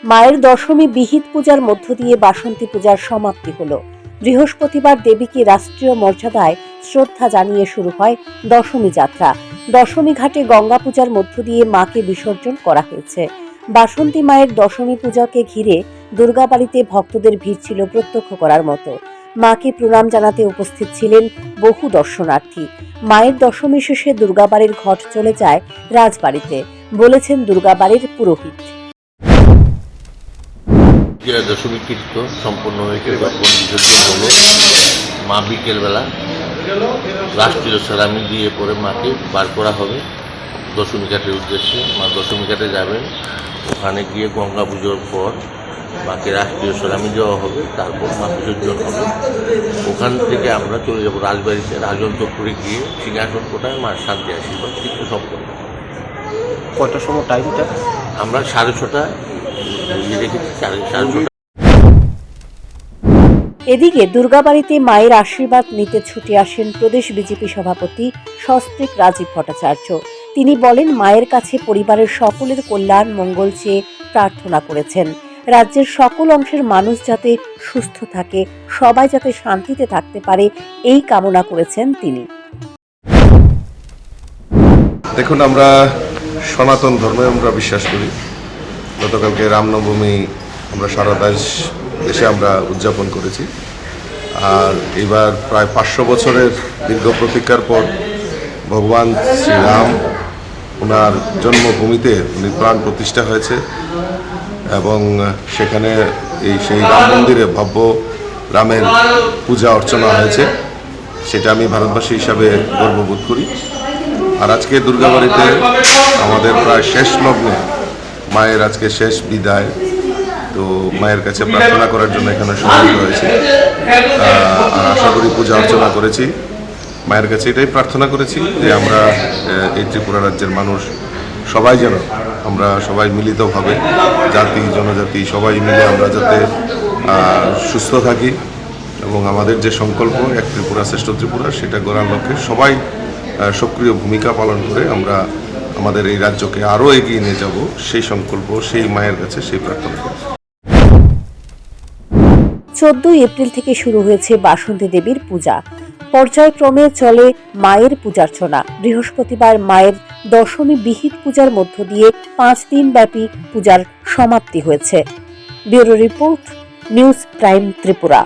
মায়ের দশমী বিহিত পূজার মধ্য দিয়ে বাসন্তী পূজার সমাপ্তি হলো। বৃহস্পতিবার দেবীকে রাষ্ট্রীয় মর্যাদায় শ্রদ্ধা জানিয়ে শুরু হয় দশমী যাত্রা। দশমী ঘাটে গঙ্গা পূজার মধ্য দিয়ে মাকে বিসর্জন করা হয়েছে। বাসন্তী মায়ের দশমী পূজাকে ঘিরে দুর্গাবাড়িতে ভক্তদের ভিড় ছিল প্রত্যক্ষ করার মতো। মাকে প্রণাম জানাতে উপস্থিত ছিলেন বহু দর্শনার্থী। মায়ের দশমী শেষে দুর্গাবাড়ির ঘট চলে যায় রাজবাড়িতে, বলেছেন দুর্গাবাড়ির পুরোহিত। দশমী কীর্ত সম্পন্ন হয়েছে, যখন বিসর্জন হলো মা বিকেলবেলা রাষ্ট্রীয় সালামি দিয়ে পরে মাকে বার করা হবে দশমী ঘাটের উদ্দেশ্যে। মা দশমী ঘাটে যাবেন, ওখানে গিয়ে গঙ্গা পুজোর পর মাকে রাষ্ট্রীয় সালামি দেওয়া হবে, তারপর মা বিসর্জন হবে। ওখান থেকে আমরা চলে যাবো রাজবাড়িতে, রাজন্তপুরে গিয়ে সিংহাসন কোটায় মার শান্তি আশীর্বাদ কীর্ত সম্পন্ন। কয়টার সময় টাইমটা? আমরা 6:30 রেখেছি, 6:30। এদিকে দুর্গাবাড়িতে মায়ের আশীর্বাদ নিতে ছুটে আসেন প্রদেশ বিজেপি সভাপতি সস্ত্রীক রাজীব ভট্টাচার্য। তিনি বলেন, মায়ের কাছে পরিবারের সকলের কল্যাণ মঙ্গল চেয়ে প্রার্থনা করেছেন। রাজ্যের সকল অংশের মানুষ যাতে সুস্থ থাকে, সবাই যাতে শান্তিতে থাকতে পারে, এই কামনা করেছেন তিনি। দেখুন, আমরা সনাতন ধর্মে আমরা বিশ্বাস করি। গতকালকে রামনবমী আমরা সারা দেশে আমরা উদযাপন করেছি। আর এবার প্রায় 500 বছরের দীর্ঘ প্রতীক্ষার পর ভগবান শ্রীরাম ওনার জন্মভূমিতে উনি প্রাণ প্রতিষ্ঠা হয়েছে এবং সেখানে সেই রাম মন্দিরে ভব্য রামের পূজা অর্চনা হয়েছে। সেটা আমি ভারতবাসী হিসাবে গর্ববোধ করি। আর আজকে দুর্গাবাড়িতে আমাদের প্রায় শেষ লগ্নে মায়ের আজকে শেষ বিদায়। তো মায়ের কাছে প্রার্থনা করার জন্য এখানে সমবেত হয়েছে। আর আশা করি পূজা অর্চনা করেছি। মায়ের কাছে এটাই প্রার্থনা করেছি যে আমরা এই ত্রিপুরা রাজ্যের মানুষ সবাই যেন আমরা সবাই মিলিতভাবে জাতি জনজাতি সবাই মিলে আমরা যাতে সুস্থ থাকি এবং আমাদের যে সংকল্প এক ত্রিপুরা শ্রেষ্ঠ ত্রিপুরা সেটা গড়ার লক্ষ্যে সবাই সক্রিয় ভূমিকা পালন করে আমরা আমাদের এই রাজ্যকে আরও এগিয়ে নিয়ে যাব, সেই সংকল্প সেই মায়ের কাছে সেই প্রার্থনা করব। 14 এপ্রিল থেকে শুরু হয়েছে বাসন্তী দেবীর পূজা। পর্যায়ক্রমে চলে মায়ের পূজার্চনা। বৃহস্পতিবার মায়ের দশমী বিহিত পূজার মধ্য দিয়ে 5 দিন ব্যাপী পূজার সমাপ্তি হয়েছে। Bureau report, news prime Tripura.